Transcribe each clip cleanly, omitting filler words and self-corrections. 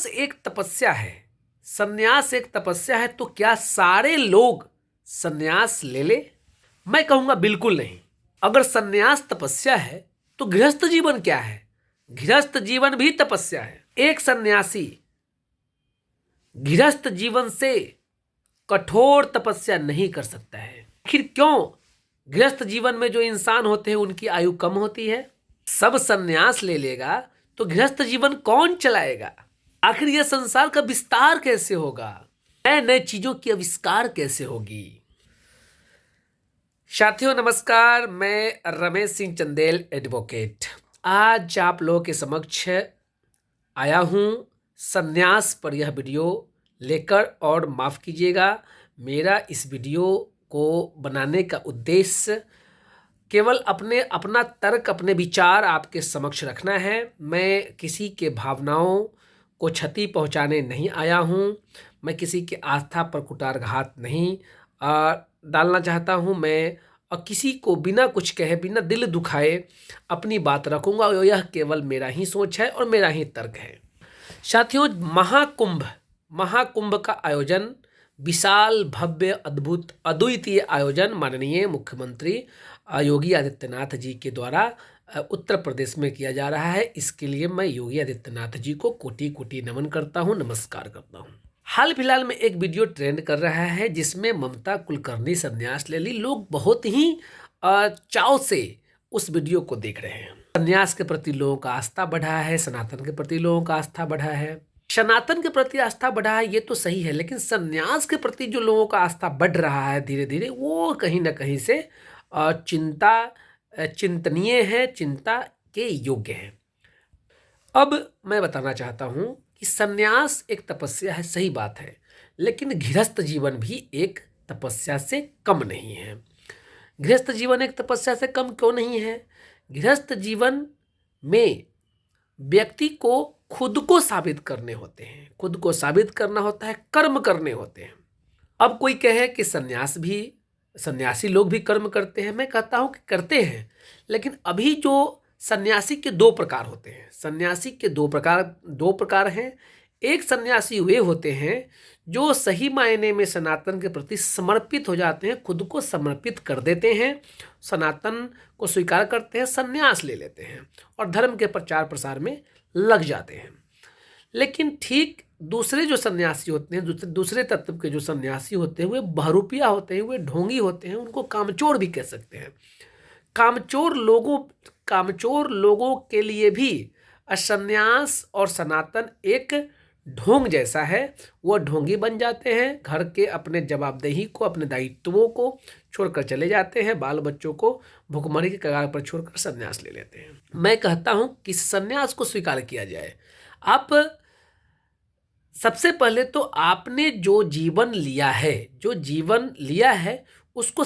सन्यास एक तपस्या है, सन्यास एक तपस्या है, तो क्या सारे लोग सन्यास ले ले? मैं कहूंगा बिल्कुल नहीं। अगर सन्यास तपस्या है तो गृहस्थ जीवन क्या है? गृहस्थ जीवन भी तपस्या है। एक सन्यासी गृहस्थ जीवन से कठोर तपस्या नहीं कर सकता है। आखिर क्यों? गृहस्थ जीवन में जो इंसान होते हैं उनकी आयु कम होती है। सब सन्यास ले लेगा तो गृहस्थ जीवन कौन चलाएगा? आखिर यह संसार का विस्तार कैसे होगा? नए नए चीजों की आविष्कार कैसे होगी? साथियों नमस्कार, मैं रमेश सिंह चंदेल एडवोकेट आज आप लोगों के समक्ष आया हूं सन्यास पर यह वीडियो लेकर। और माफ़ कीजिएगा, मेरा इस वीडियो को बनाने का उद्देश्य केवल अपना तर्क, अपने विचार आपके समक्ष रखना है। मैं किसी के भावनाओं को क्षति पहुंचाने नहीं आया हूं। मैं किसी की आस्था पर कुठाराघात नहीं डालना चाहता हूं। मैं किसी को बिना कुछ कहे, बिना दिल दुखाए अपनी बात रखूंगा। और यह केवल मेरा ही सोच है और मेरा ही तर्क है। साथियों, महाकुंभ का आयोजन, विशाल भव्य अद्भुत अद्वितीय आयोजन माननीय मुख्यमंत्री योगी आदित्यनाथ जी के द्वारा उत्तर प्रदेश में किया जा रहा है। इसके लिए मैं योगी आदित्यनाथ जी को कोटि कोटि नमन करता हूं, नमस्कार करता हूं। हाल फिलहाल में एक वीडियो ट्रेंड कर रहा है जिसमें ममता कुलकर्णी संन्यास ले ली। लोग बहुत ही चाव से उस वीडियो को देख रहे हैं। संन्यास के प्रति लोगों का आस्था बढ़ा है, सनातन के प्रति लोगों का आस्था बढ़ा है। सनातन के प्रति आस्था बढ़ा है ये तो सही है, लेकिन संन्यास के प्रति जो लोगों का आस्था बढ़ रहा है धीरे धीरे, वो कहीं ना कहीं से चिंतनीय है, चिंता के योग्य है। अब मैं बताना चाहता हूं कि संन्यास एक तपस्या है, सही बात है, लेकिन गृहस्थ जीवन भी एक तपस्या से कम नहीं है। गृहस्थ जीवन एक तपस्या से कम क्यों नहीं है? गृहस्थ जीवन में व्यक्ति को खुद को साबित करने होते हैं, खुद को साबित करना होता है, कर्म करने होते हैं। अब कोई कहे कि सन्यासी लोग भी कर्म करते हैं, मैं कहता हूं कि करते हैं, लेकिन अभी जो सन्यासी के दो प्रकार होते हैं। सन्यासी के दो प्रकार हैं। एक सन्यासी वे होते हैं जो सही मायने में सनातन के प्रति समर्पित हो जाते हैं, खुद को समर्पित कर देते हैं, सनातन को स्वीकार करते हैं, सन्यास ले लेते हैं और धर्म के प्रचार प्रसार में लग जाते हैं। लेकिन ठीक दूसरे जो सन्यासी होते हैं, दूसरे तत्व के जो सन्यासी होते हैं, वे बहरूपिया होते हैं, वे ढोंगी होते हैं, उनको कामचोर भी कह सकते हैं। कामचोर लोगों के लिए भी सन्यास और सनातन एक ढोंग जैसा है। वह ढोंगी बन जाते हैं, घर के अपने जवाबदेही को, अपने दायित्वों को छोड़कर चले जाते हैं, बाल बच्चों को भुखमरी के कगार पर छोड़कर सन्यास ले लेते हैं। मैं कहता हूं कि सन्यास को स्वीकार किया जाए। आप सबसे पहले तो आपने जो जीवन लिया है उसको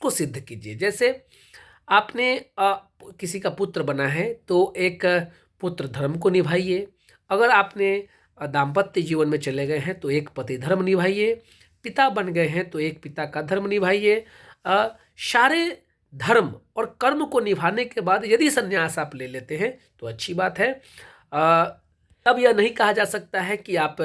सिद्ध कीजिए। जैसे आपने किसी का पुत्र बना है तो एक पुत्र धर्म को निभाइए। अगर आपने दाम्पत्य जीवन में चले गए हैं तो एक पति धर्म निभाइए। पिता बन गए हैं तो एक पिता का धर्म निभाइए। सारे धर्म और कर्म को निभाने के बाद यदि संन्यास आप ले लेते हैं तो अच्छी बात है। अब यह नहीं कहा जा सकता है कि आप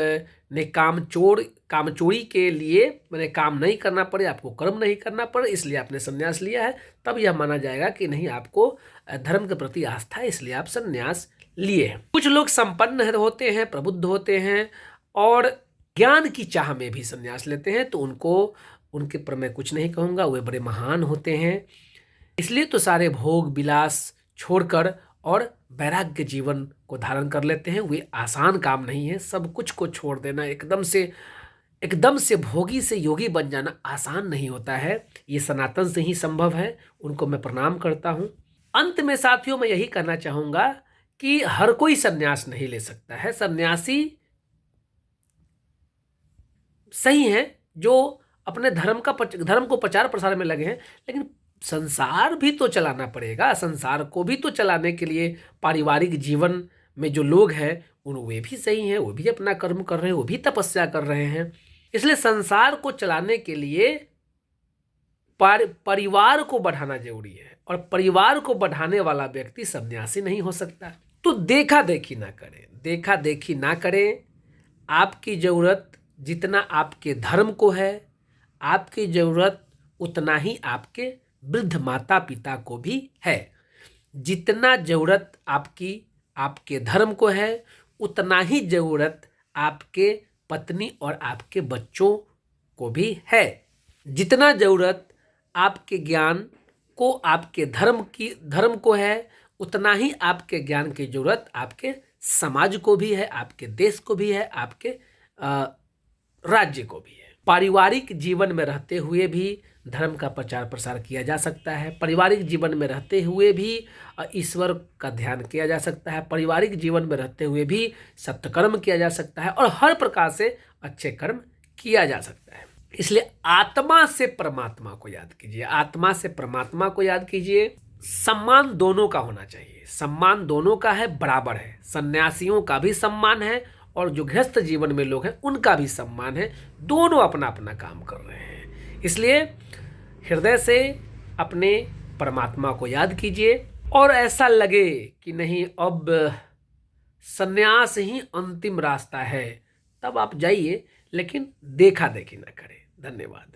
ने कामचोरी के लिए मैंने काम नहीं करना पड़े, आपको कर्म नहीं करना पड़े, इसलिए आपने संन्यास लिया है। तब यह माना जाएगा कि नहीं, आपको धर्म के प्रति आस्था है, इसलिए आप संन्यास लिए हैं। कुछ लोग संपन्न होते हैं, प्रबुद्ध होते हैं और ज्ञान की चाह में भी संन्यास लेते हैं, तो उनके पर मैं कुछ नहीं कहूँगा, वे बड़े महान होते हैं। इसलिए तो सारे भोग विलास छोड़कर और वैराग्य जीवन को धारण कर लेते हैं। वे आसान काम नहीं है। सब कुछ को छोड़ देना, एकदम से भोगी से योगी बन जाना आसान नहीं होता है। ये सनातन से ही संभव है। उनको मैं प्रणाम करता हूँ। अंत में साथियों मैं यही कहना चाहूँगा कि हर कोई सन्यास नहीं ले सकता है। सन्यासी सही हैं जो अपने धर्म को प्रचार प्रसार में लगे हैं, लेकिन संसार भी तो चलाना पड़ेगा। संसार को भी तो चलाने के लिए पारिवारिक जीवन में जो लोग हैं वे भी सही हैं, वो भी अपना कर्म कर रहे हैं, वो भी तपस्या कर रहे हैं। इसलिए संसार को चलाने के लिए परिवार को बढ़ाना जरूरी है, और परिवार को बढ़ाने वाला व्यक्ति सन्यासी नहीं हो सकता। तो देखा देखी ना करें, देखा देखी ना करें। आपकी ज़रूरत जितना आपके धर्म को है, आपकी ज़रूरत उतना ही आपके वृद्ध माता पिता को भी है। जितना ज़रूरत आपकी आपके धर्म को है, उतना ही ज़रूरत आपके पत्नी और आपके बच्चों को भी है। जितना ज़रूरत आपके ज्ञान को आपके धर्म को है, उतना ही आपके ज्ञान की ज़रूरत आपके समाज को भी है, आपके देश को भी है, आपके राज्य को भी है। पारिवारिक जीवन में रहते हुए भी धर्म का प्रचार प्रसार किया जा सकता है। पारिवारिक जीवन में रहते हुए भी ईश्वर का ध्यान किया जा सकता है। पारिवारिक जीवन में रहते हुए भी सत्कर्म किया जा सकता है और हर प्रकार से अच्छे कर्म किया जा सकता है। इसलिए आत्मा से परमात्मा को याद कीजिए, आत्मा से परमात्मा को याद कीजिए। सम्मान दोनों का होना चाहिए, सम्मान दोनों का है, बराबर है। सन्यासियों का भी सम्मान है और जो गृहस्थ जीवन में लोग हैं उनका भी सम्मान है। दोनों अपना अपना काम कर रहे हैं। इसलिए हृदय से अपने परमात्मा को याद कीजिए और ऐसा लगे कि नहीं अब सन्यास ही अंतिम रास्ता है, तब आप जाइए, लेकिन देखा देखी ना करें। धन्यवाद।